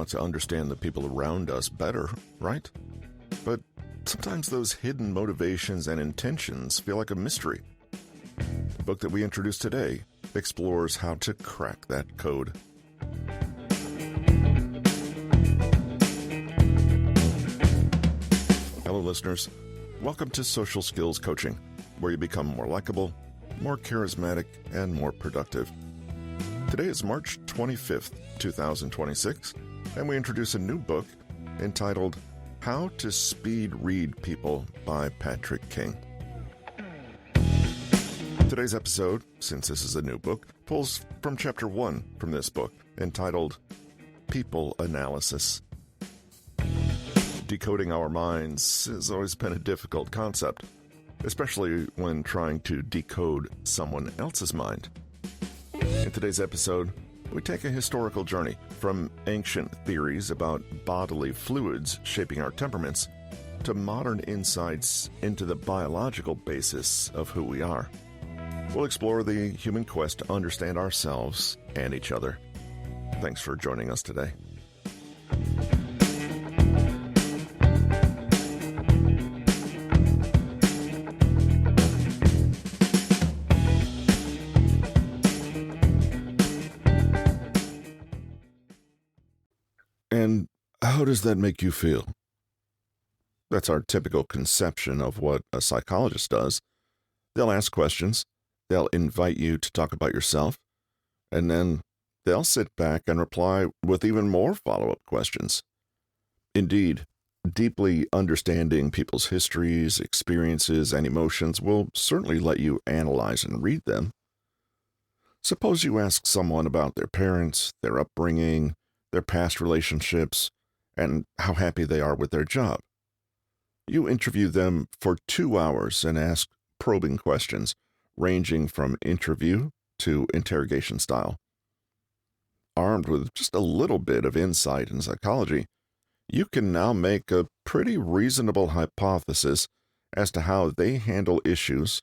want to understand the people around us better, right? But sometimes those hidden motivations and intentions feel like a mystery. The book that we introduced today explores how to crack that code. Hello, listeners. Welcome to Social Skills Coaching, where you become more likable, more charismatic, and more productive. Today is March 25th, 2026, and we introduce a new book entitled How to Speed Read People by Patrick King. Today's episode, since this is a new book, pulls from Chapter 1 from this book, entitled People Analysis. Decoding our minds has always been a difficult concept, especially when trying to decode someone else's mind. In today's episode, we take a historical journey from ancient theories about bodily fluids shaping our temperaments to modern insights into the biological basis of who we are. We'll explore the human quest to understand ourselves and each other. Thanks for joining us today. And how does that make you feel? That's our typical conception of what a psychologist does. They'll ask questions, they'll invite you to talk about yourself, and then they'll sit back and reply with even more follow-up questions. Indeed, deeply understanding people's histories, experiences, and emotions will certainly let you analyze and read them. Suppose you ask someone about their parents, their upbringing, their past relationships, and how happy they are with their job. You interview them for 2 hours and ask probing questions, ranging from interview to interrogation style. Armed with just a little bit of insight in psychology, you can now make a pretty reasonable hypothesis as to how they handle issues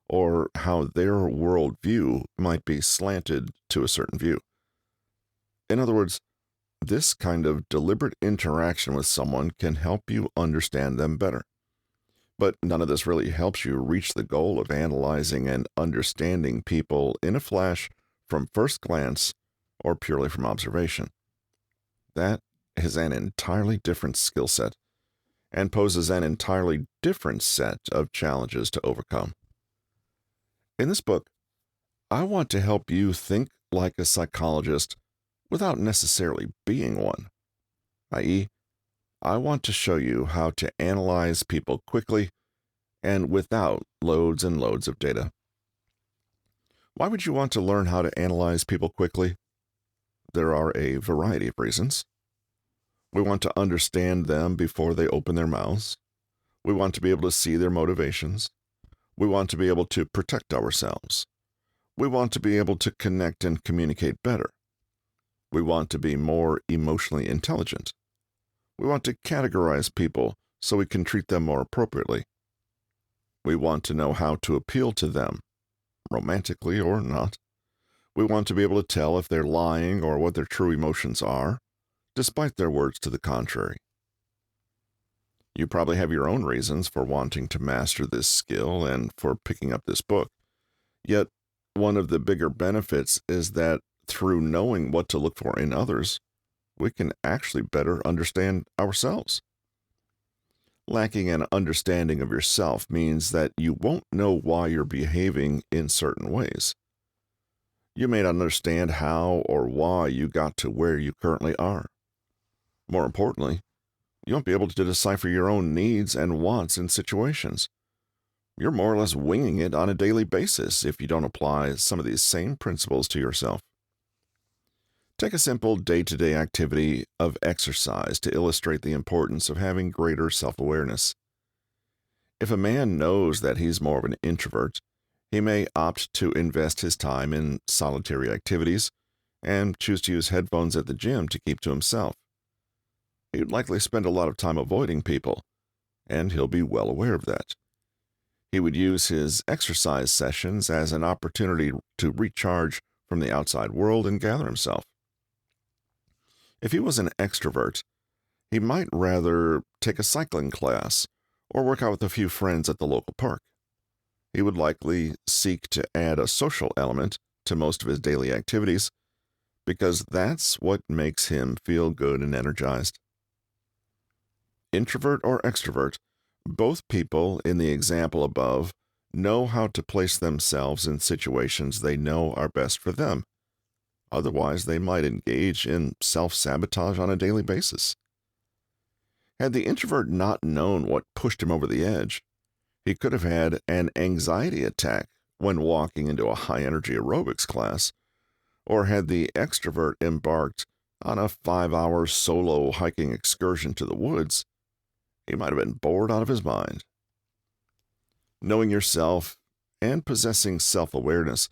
or how their worldview might be slanted to a certain view. In other words, this kind of deliberate interaction with someone can help you understand them better. But none of this really helps you reach the goal of analyzing and understanding people in a flash from first glance or purely from observation. That is an entirely different skill set and poses an entirely different set of challenges to overcome. In this book, I want to help you think like a psychologist without necessarily being one, i.e., I want to show you how to analyze people quickly and without loads and loads of data. Why would you want to learn how to analyze people quickly? There are a variety of reasons. We want to understand them before they open their mouths. We want to be able to see their motivations. We want to be able to protect ourselves. We want to be able to connect and communicate better. We want to be more emotionally intelligent. We want to categorize people so we can treat them more appropriately. We want to know how to appeal to them, romantically or not. We want to be able to tell if they're lying or what their true emotions are, despite their words to the contrary. You probably have your own reasons for wanting to master this skill and for picking up this book. Yet, one of the bigger benefits is that through knowing what to look for in others, we can actually better understand ourselves. Lacking an understanding of yourself means that you won't know why you're behaving in certain ways. You may not understand how or why you got to where you currently are. More importantly, you won't be able to decipher your own needs and wants in situations. You're more or less winging it on a daily basis if you don't apply some of these same principles to yourself. Take a simple day-to-day activity of exercise to illustrate the importance of having greater self-awareness. If a man knows that he's more of an introvert, he may opt to invest his time in solitary activities and choose to use headphones at the gym to keep to himself. He'd likely spend a lot of time avoiding people, and he'll be well aware of that. He would use his exercise sessions as an opportunity to recharge from the outside world and gather himself. If he was an extrovert, he might rather take a cycling class or work out with a few friends at the local park. He would likely seek to add a social element to most of his daily activities because that's what makes him feel good and energized. Introvert or extrovert, both people in the example above know how to place themselves in situations they know are best for them. Otherwise, they might engage in self-sabotage on a daily basis. Had the introvert not known what pushed him over the edge, he could have had an anxiety attack when walking into a high-energy aerobics class, or had the extrovert embarked on a 5-hour solo hiking excursion to the woods, he might have been bored out of his mind. Knowing yourself and possessing self-awareness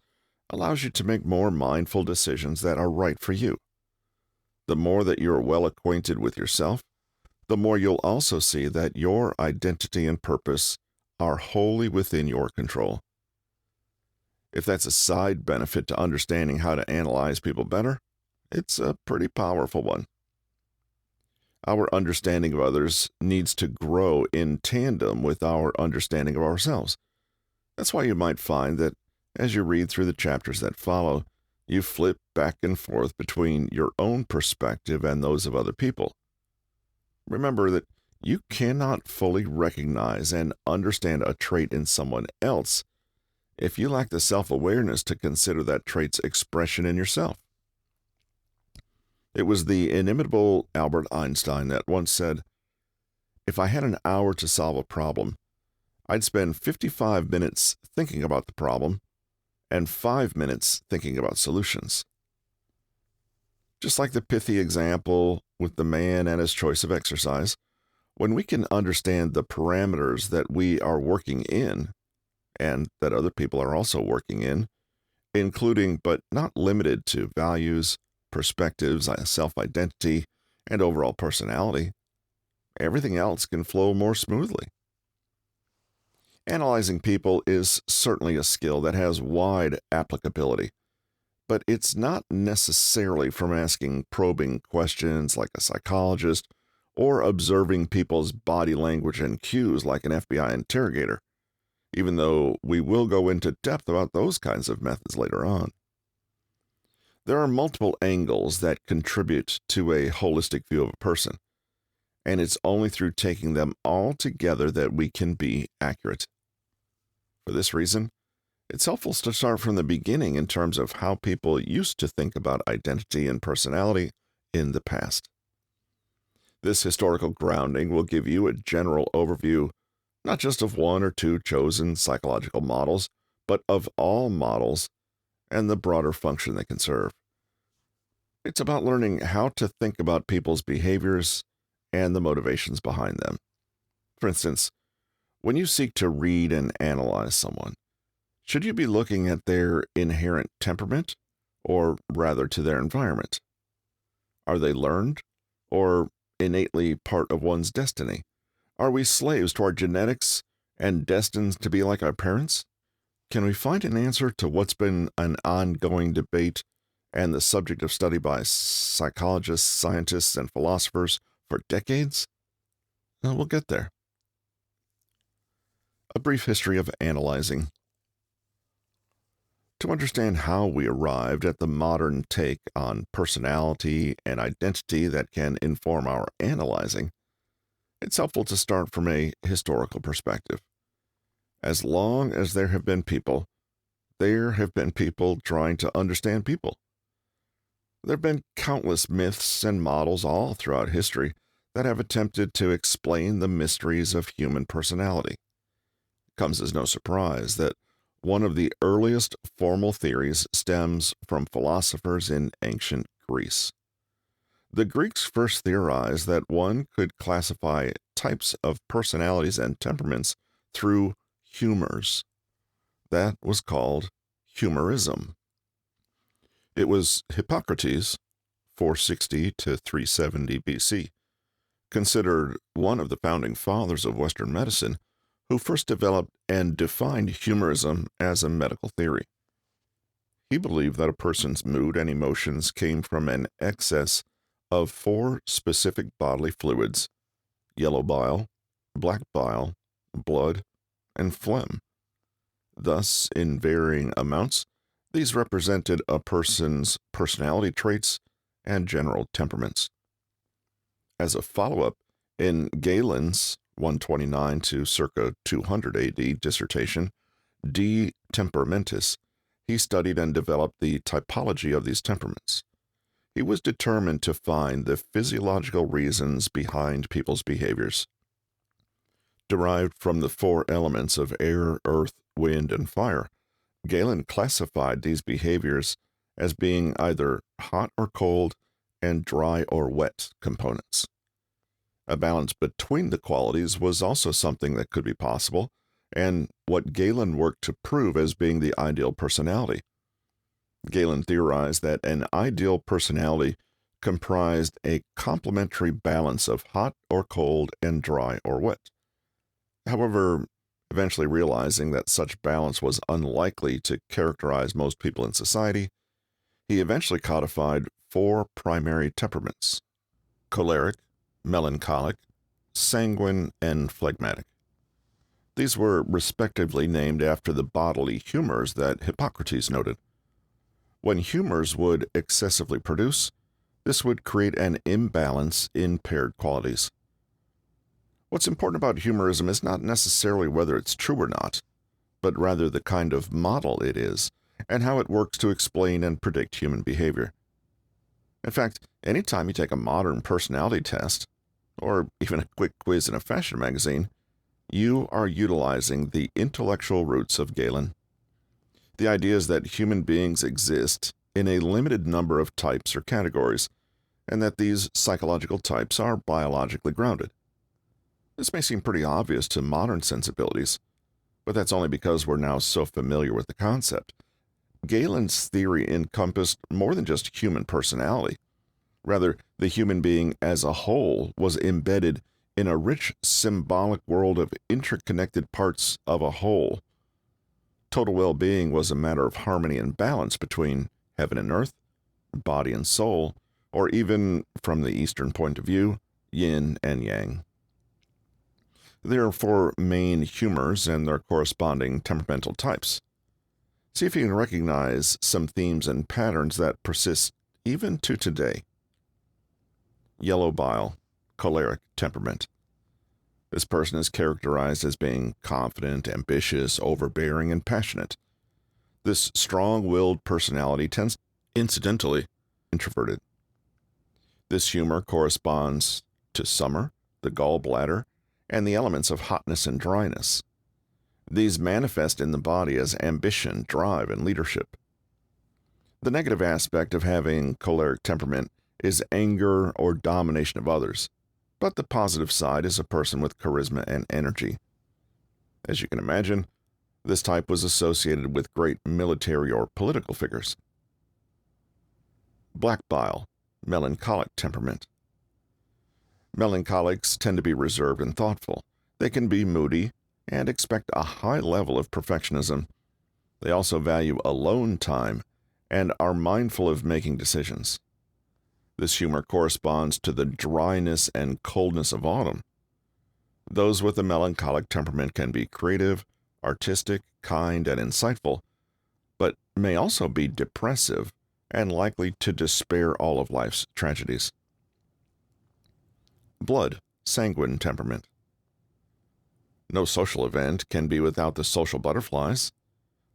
allows you to make more mindful decisions that are right for you. The more that you're well acquainted with yourself, the more you'll also see that your identity and purpose are wholly within your control. If that's a side benefit to understanding how to analyze people better, it's a pretty powerful one. Our understanding of others needs to grow in tandem with our understanding of ourselves. That's why you might find that as you read through the chapters that follow, you flip back and forth between your own perspective and those of other people. Remember that you cannot fully recognize and understand a trait in someone else if you lack the self-awareness to consider that trait's expression in yourself. It was the inimitable Albert Einstein that once said, "If I had an hour to solve a problem, I'd spend 55 minutes thinking about the problem and 5 minutes thinking about solutions." Just like the pithy example with the man and his choice of exercise, when we can understand the parameters that we are working in and that other people are also working in, including but not limited to values, perspectives, self-identity, and overall personality, everything else can flow more smoothly. Analyzing people is certainly a skill that has wide applicability, but it's not necessarily from asking probing questions like a psychologist or observing people's body language and cues like an FBI interrogator, even though we will go into depth about those kinds of methods later on. There are multiple angles that contribute to a holistic view of a person, and it's only through taking them all together that we can be accurate. For this reason, it's helpful to start from the beginning in terms of how people used to think about identity and personality in the past. This historical grounding will give you a general overview, not just of one or two chosen psychological models, but of all models and the broader function they can serve. It's about learning how to think about people's behaviors and the motivations behind them. For instance, when you seek to read and analyze someone, should you be looking at their inherent temperament, or rather to their environment? Are they learned, or innately part of one's destiny? Are we slaves to our genetics and destined to be like our parents? Can we find an answer to what's been an ongoing debate and the subject of study by psychologists, scientists, and philosophers for decades? Well, we'll get there. A brief history of analyzing. To understand how we arrived at the modern take on personality and identity that can inform our analyzing, it's helpful to start from a historical perspective. As long as there have been people trying to understand people. There have been countless myths and models all throughout history that have attempted to explain the mysteries of human personality. It comes as no surprise that one of the earliest formal theories stems from philosophers in ancient Greece. The Greeks first theorized that one could classify types of personalities and temperaments through humors. That was called Humorism. It was Hippocrates, 460 to 370 BC, considered one of the founding fathers of Western medicine, who first developed and defined humorism as a medical theory. He believed that a person's mood and emotions came from an excess of four specific bodily fluids: yellow bile, black bile, blood, and phlegm. Thus, in varying amounts, these represented a person's personality traits and general temperaments. As a follow-up, in Galen's 129 to circa 200 AD dissertation, De Temperamentis, he studied and developed the typology of these temperaments. He was determined to find the physiological reasons behind people's behaviors. Derived from the four elements of air, earth, wind, and fire, Galen classified these behaviors as being either hot or cold and dry or wet components. A balance between the qualities was also something that could be possible, and what Galen worked to prove as being the ideal personality. Galen theorized that an ideal personality comprised a complementary balance of hot or cold and dry or wet. However, eventually realizing that such balance was unlikely to characterize most people in society, he eventually codified four primary temperaments: choleric, melancholic, sanguine, and phlegmatic. These were respectively named after the bodily humors that Hippocrates noted. When humors would excessively produce, this would create an imbalance in paired qualities. What's important about humorism is not necessarily whether it's true or not, but rather the kind of model it is and how it works to explain and predict human behavior. In fact, anytime you take a modern personality test, or even a quick quiz in a fashion magazine, you are utilizing the intellectual roots of Galen. The idea is that human beings exist in a limited number of types or categories, and that these psychological types are biologically grounded. This may seem pretty obvious to modern sensibilities, but that's only because we're now so familiar with the concept. Galen's theory encompassed more than just human personality. Rather, the human being as a whole was embedded in a rich symbolic world of interconnected parts of a whole. Total well-being was a matter of harmony and balance between heaven and earth, body and soul, or even, from the Eastern point of view, yin and yang. There are four main humors and their corresponding temperamental types. See if you can recognize some themes and patterns that persist even to today. Yellow bile, choleric temperament. This person is characterized as being confident, ambitious, overbearing, and passionate. This strong-willed personality tends incidentally introverted. This humor corresponds to summer, the gallbladder, and the elements of hotness and dryness. These manifest in the body as ambition, drive, and leadership. The negative aspect of having choleric temperament is anger or domination of others, but the positive side is a person with charisma and energy. As you can imagine, this type was associated with great military or political figures. Black bile, melancholic temperament. Melancholics tend to be reserved and thoughtful. They can be moody and expect a high level of perfectionism. They also value alone time and are mindful of making decisions. This humor corresponds to the dryness and coldness of autumn. Those with a melancholic temperament can be creative, artistic, kind, and insightful, but may also be depressive and likely to despair all of life's tragedies. Blood, sanguine temperament. No social event can be without the social butterflies.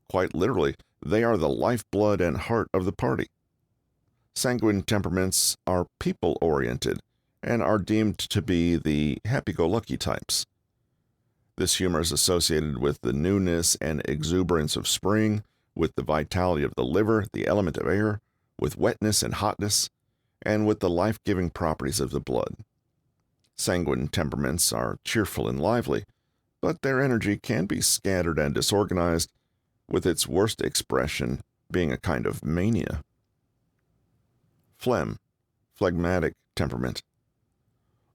Quite literally, they are the lifeblood and heart of the party. Sanguine temperaments are people-oriented and are deemed to be the happy-go-lucky types. This humor is associated with the newness and exuberance of spring, with the vitality of the liver, the element of air, with wetness and hotness, and with the life-giving properties of the blood. Sanguine temperaments are cheerful and lively, but their energy can be scattered and disorganized, with its worst expression being a kind of mania. Phlegm, phlegmatic temperament.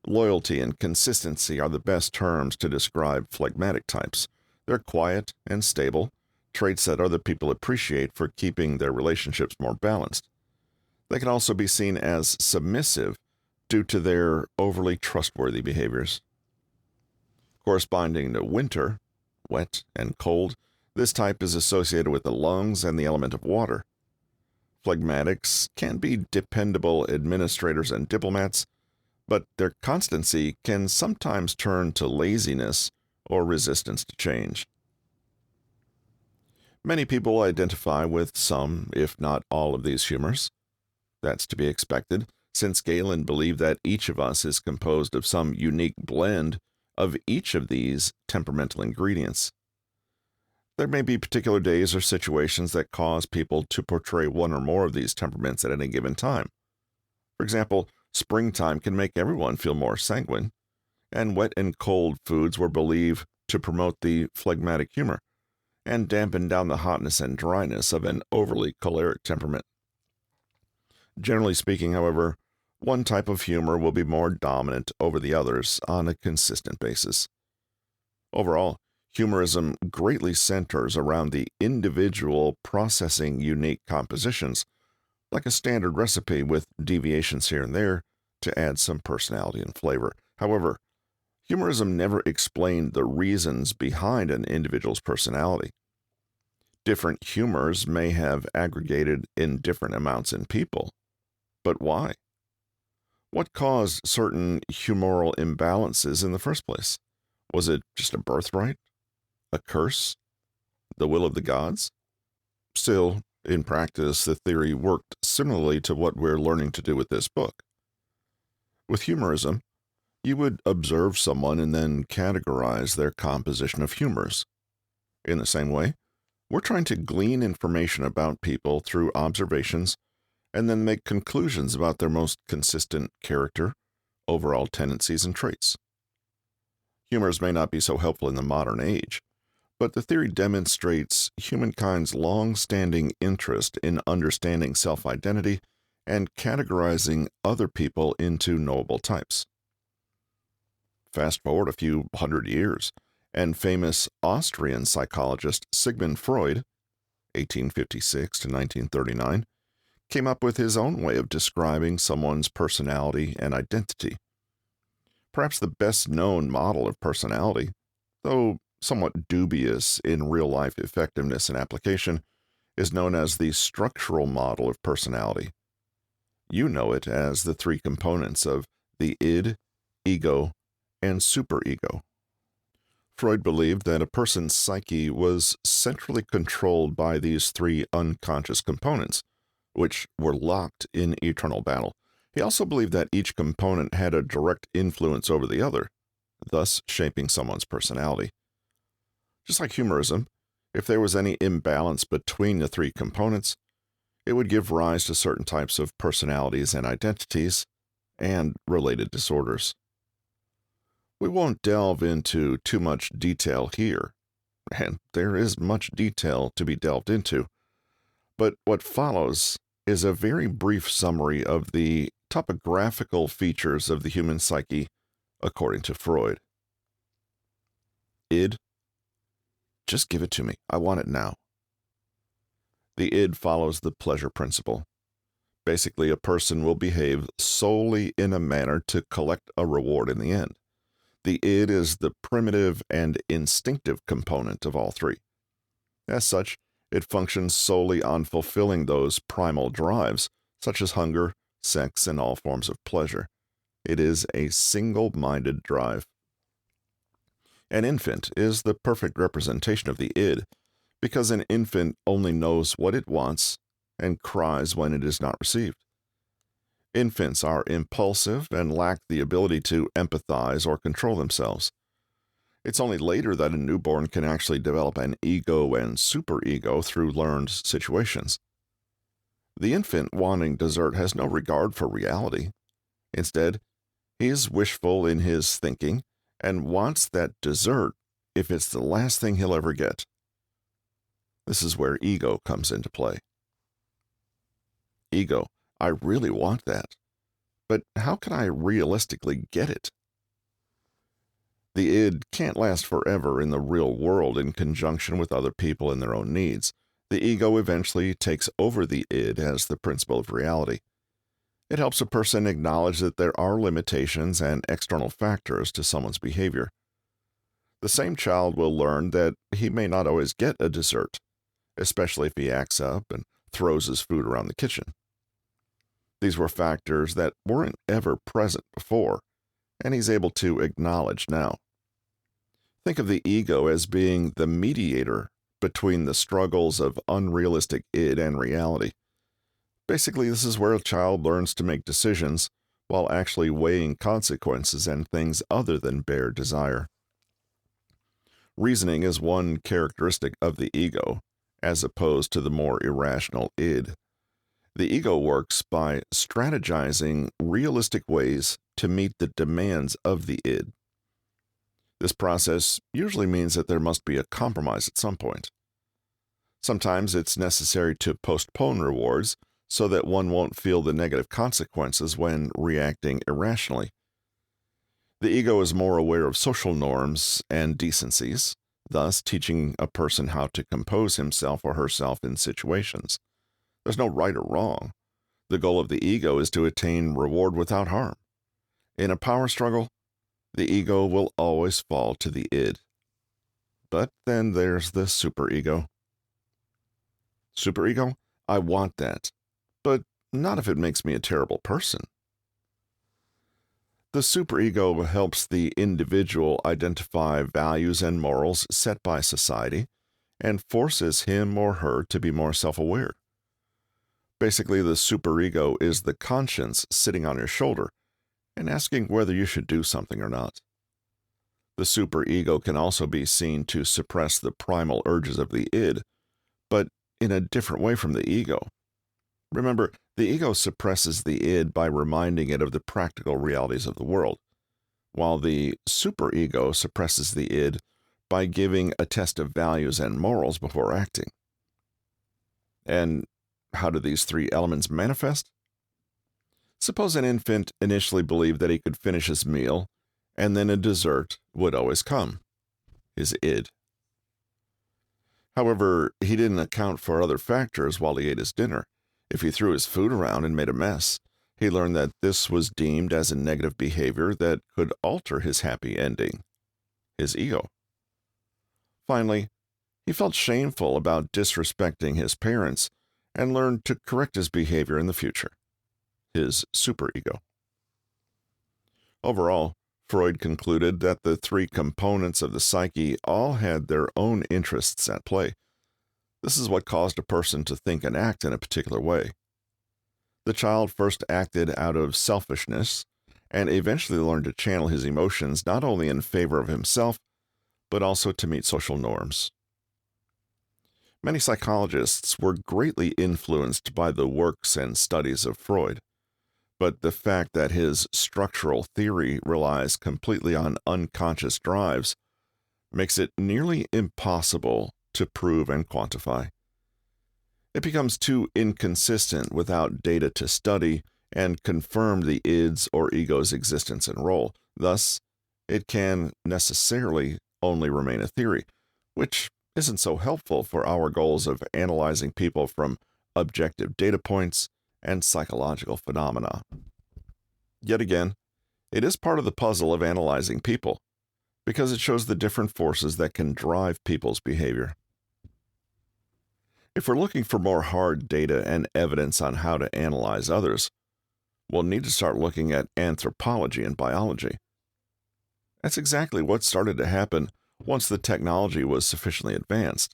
Loyalty and consistency are the best terms to describe phlegmatic types. They're quiet and stable, traits that other people appreciate for keeping their relationships more balanced. They can also be seen as submissive due to their overly trustworthy behaviors. Corresponding to winter, wet and cold, this type is associated with the lungs and the element of water. Phlegmatics can be dependable administrators and diplomats, but their constancy can sometimes turn to laziness or resistance to change. Many people identify with some, if not all, of these humors. That's to be expected, since Galen believed that each of us is composed of some unique blend of each of these temperamental ingredients. There may be particular days or situations that cause people to portray one or more of these temperaments at any given time. For example, springtime can make everyone feel more sanguine, and wet and cold foods were believed to promote the phlegmatic humor and dampen down the hotness and dryness of an overly choleric temperament. Generally speaking, however, one type of humor will be more dominant over the others on a consistent basis. Overall, humorism greatly centers around the individual processing unique compositions, like a standard recipe with deviations here and there to add some personality and flavor. However, humorism never explained the reasons behind an individual's personality. Different humors may have aggregated in different amounts in people. But why? What caused certain humoral imbalances in the first place? Was it just a birthright? A curse? The will of the gods? Still, in practice, the theory worked similarly to what we're learning to do with this book. With humorism, you would observe someone and then categorize their composition of humors. In the same way, we're trying to glean information about people through observations and then make conclusions about their most consistent character, overall tendencies, and traits. Humors may not be so helpful in the modern age, but the theory demonstrates humankind's long-standing interest in understanding self-identity and categorizing other people into knowable types. Fast forward a few hundred years, and famous Austrian psychologist Sigmund Freud, 1856 to 1939, came up with his own way of describing someone's personality and identity. Perhaps the best-known model of personality, though somewhat dubious in real-life effectiveness and application, is known as the structural model of personality. You know it as the three components of the id, ego, and superego. Freud believed that a person's psyche was centrally controlled by these three unconscious components, which were locked in eternal battle. He also believed that each component had a direct influence over the other, thus shaping someone's personality. Just like humorism, if there was any imbalance between the three components, it would give rise to certain types of personalities and identities, and related disorders. We won't delve into too much detail here, and there is much detail to be delved into, but what follows is a very brief summary of the topographical features of the human psyche according to Freud. Id. Just give it to me. I want it now. The id follows the pleasure principle. Basically, a person will behave solely in a manner to collect a reward in the end. The id is the primitive and instinctive component of all three. As such, it functions solely on fulfilling those primal drives, such as hunger, sex, and all forms of pleasure. It is a single-minded drive. An infant is the perfect representation of the id, because an infant only knows what it wants and cries when it is not received. Infants are impulsive and lack the ability to empathize or control themselves. It's only later that a newborn can actually develop an ego and superego through learned situations. The infant wanting dessert has no regard for reality. Instead, he is wishful in his thinking and wants that dessert if it's the last thing he'll ever get. This is where ego comes into play. Ego, I really want that, but how can I realistically get it? The id can't last forever in the real world in conjunction with other people and their own needs. The ego eventually takes over the id as the principle of reality. It helps a person acknowledge that there are limitations and external factors to someone's behavior. The same child will learn that he may not always get a dessert, especially if he acts up and throws his food around the kitchen. These were factors that weren't ever present before, and he's able to acknowledge now. Think of the ego as being the mediator between the struggles of unrealistic id and reality. Basically, this is where a child learns to make decisions while actually weighing consequences and things other than bare desire. Reasoning is one characteristic of the ego, as opposed to the more irrational id. The ego works by strategizing realistic ways to meet the demands of the id. This process usually means that there must be a compromise at some point. Sometimes it's necessary to postpone rewards so that one won't feel the negative consequences when reacting irrationally. The ego is more aware of social norms and decencies, thus teaching a person how to compose himself or herself in situations. There's no right or wrong. The goal of the ego is to attain reward without harm. In a power struggle, the ego will always fall to the id. But then there's the superego. Superego? I want that, but not if it makes me a terrible person. The superego helps the individual identify values and morals set by society and forces him or her to be more self-aware. Basically, the superego is the conscience sitting on your shoulder and asking whether you should do something or not. The superego can also be seen to suppress the primal urges of the id, but in a different way from the ego. Remember, the ego suppresses the id by reminding it of the practical realities of the world, while the superego suppresses the id by giving a test of values and morals before acting. And how do these three elements manifest? Suppose an infant initially believed that he could finish his meal, and then a dessert would always come, his id. However, he didn't account for other factors while he ate his dinner. If he threw his food around and made a mess, he learned that this was deemed as a negative behavior that could alter his happy ending, his ego. Finally, he felt shameful about disrespecting his parents and learned to correct his behavior in the future, his superego. Overall, Freud concluded that the three components of the psyche all had their own interests at play. This is what caused a person to think and act in a particular way. The child first acted out of selfishness and eventually learned to channel his emotions not only in favor of himself, but also to meet social norms. Many psychologists were greatly influenced by the works and studies of Freud, but the fact that his structural theory relies completely on unconscious drives makes it nearly impossible to prove and quantify. It becomes too inconsistent without data to study and confirm the id's or ego's existence and role. Thus, it can necessarily only remain a theory, which isn't so helpful for our goals of analyzing people from objective data points and psychological phenomena. Yet again, it is part of the puzzle of analyzing people, because it shows the different forces that can drive people's behavior. If we're looking for more hard data and evidence on how to analyze others, we'll need to start looking at anthropology and biology. That's exactly what started to happen once the technology was sufficiently advanced.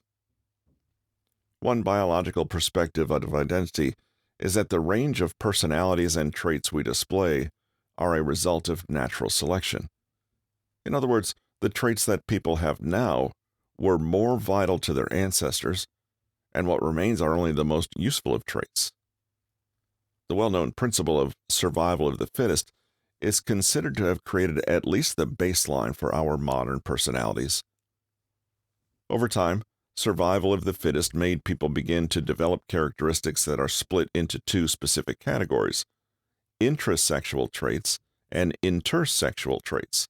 One biological perspective of identity is that the range of personalities and traits we display are a result of natural selection. In other words, the traits that people have now were more vital to their ancestors, and what remains are only the most useful of traits. The well-known principle of survival of the fittest is considered to have created at least the baseline for our modern personalities. Over time, survival of the fittest made people begin to develop characteristics that are split into two specific categories: intrasexual traits and intersexual traits.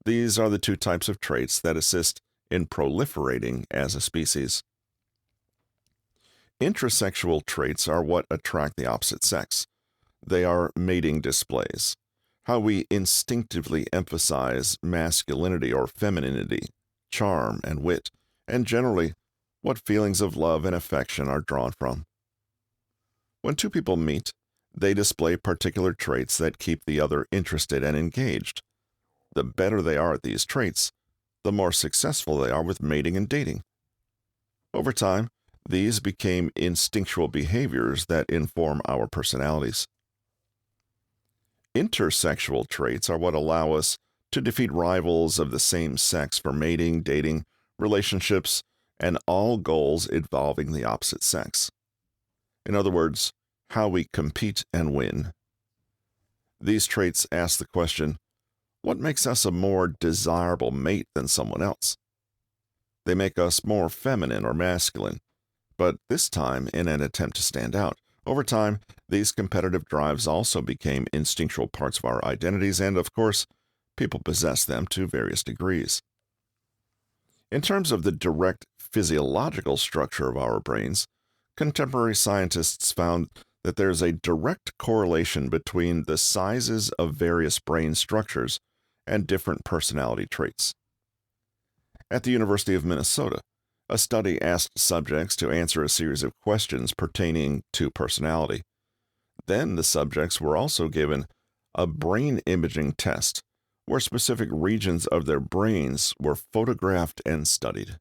These are the two types of traits that assist in proliferating as a species. Intrasexual traits are what attract the opposite sex. They are mating displays, how we instinctively emphasize masculinity or femininity, charm and wit, and generally what feelings of love and affection are drawn from. When two people meet, they display particular traits that keep the other interested and engaged. The better they are at these traits, the more successful they are with mating and dating. Over time, these became instinctual behaviors that inform our personalities. Intersexual traits are what allow us to defeat rivals of the same sex for mating, dating, relationships, and all goals involving the opposite sex. In other words, how we compete and win. These traits ask the question, what makes us a more desirable mate than someone else? They make us more feminine or masculine, but this time in an attempt to stand out. Over time, these competitive drives also became instinctual parts of our identities, and of course, people possess them to various degrees. In terms of the direct physiological structure of our brains, contemporary scientists found that there's a direct correlation between the sizes of various brain structures and different personality traits. At the University of Minnesota, a study asked subjects to answer a series of questions pertaining to personality. Then the subjects were also given a brain imaging test where specific regions of their brains were photographed and studied.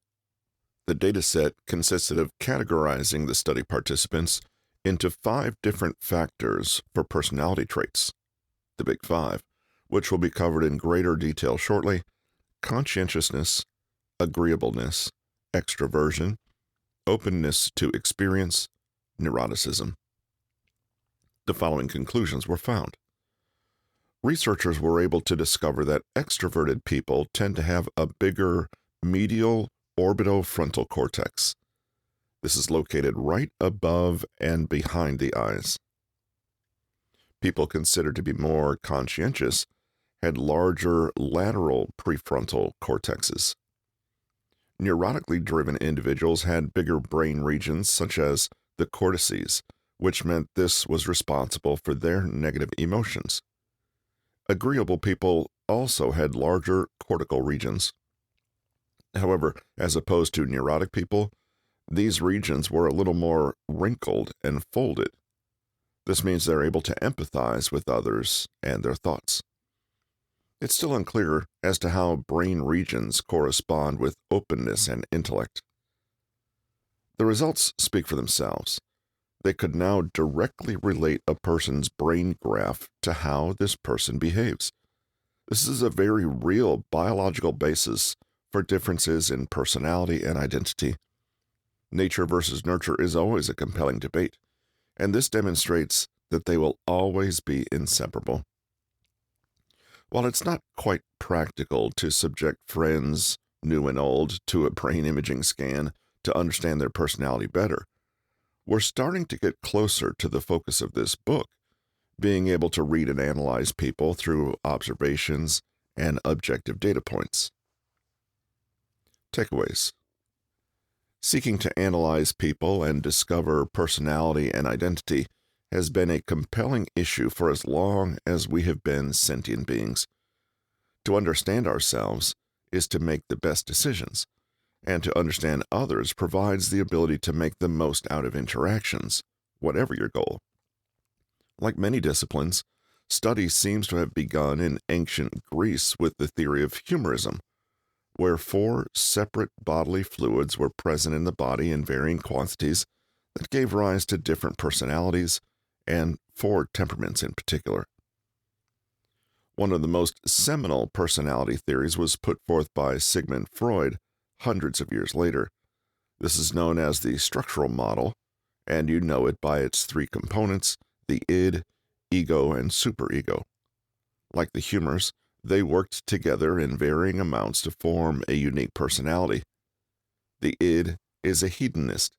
The dataset consisted of categorizing the study participants into 5 different factors for personality traits. The Big Five, which will be covered in greater detail shortly: conscientiousness, agreeableness, extroversion, openness to experience, neuroticism. The following conclusions were found. Researchers were able to discover that extroverted people tend to have a bigger medial orbitofrontal cortex. This is located right above and behind the eyes. People considered to be more conscientious had larger lateral prefrontal cortexes. Neurotically driven individuals had bigger brain regions such as the cortices, which meant this was responsible for their negative emotions. Agreeable people also had larger cortical regions. However, as opposed to neurotic people, these regions were a little more wrinkled and folded. This means they're able to empathize with others and their thoughts. It's still unclear as to how brain regions correspond with openness and intellect. The results speak for themselves. They could now directly relate a person's brain graph to how this person behaves. This is a very real biological basis for differences in personality and identity. Nature versus nurture is always a compelling debate, and this demonstrates that they will always be inseparable. While it's not quite practical to subject friends, new and old, to a brain imaging scan to understand their personality better, we're starting to get closer to the focus of this book, being able to read and analyze people through observations and objective data points. Takeaways. Seeking to analyze people and discover personality and identity has been a compelling issue for as long as we have been sentient beings. To understand ourselves is to make the best decisions, and to understand others provides the ability to make the most out of interactions, whatever your goal. Like many disciplines, study seems to have begun in ancient Greece with the theory of Humorism, where 4 separate bodily fluids were present in the body in varying quantities that gave rise to different personalities and 4 temperaments in particular. One of the most seminal personality theories was put forth by Sigmund Freud hundreds of years later. This is known as the structural model, and you know it by its 3 components: the id, ego, and superego. Like the humors, they worked together in varying amounts to form a unique personality. The id is a hedonist,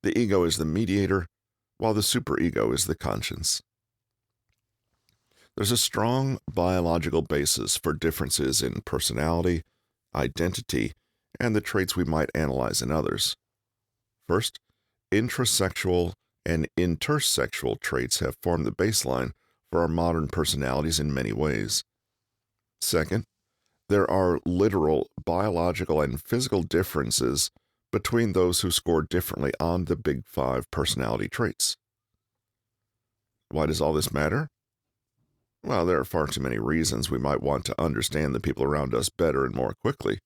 the ego is the mediator, while the superego is the conscience. There's a strong biological basis for differences in personality, identity, and the traits we might analyze in others. First, intrasexual and intersexual traits have formed the baseline for our modern personalities in many ways. Second, there are literal biological and physical differences between those who score differently on the Big Five personality traits. Why does all this matter? Well, there are far too many reasons we might want to understand the people around us better and more quickly.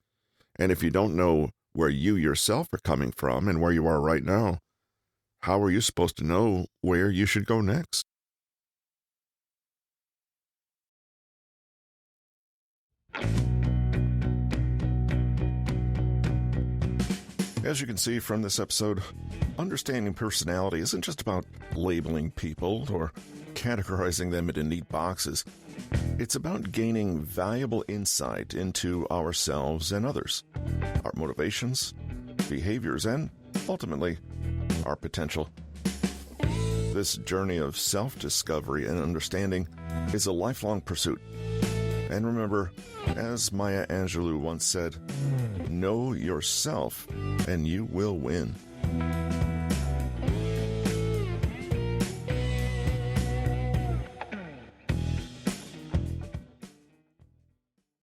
And if you don't know where you yourself are coming from and where you are right now, how are you supposed to know where you should go next? As you can see from this episode, understanding personality isn't just about labeling people or categorizing them into neat boxes. It's about gaining valuable insight into ourselves and others, our motivations, behaviors, and ultimately, our potential. This journey of self-discovery and understanding is a lifelong pursuit. And remember, as Maya Angelou once said, know yourself and you will win.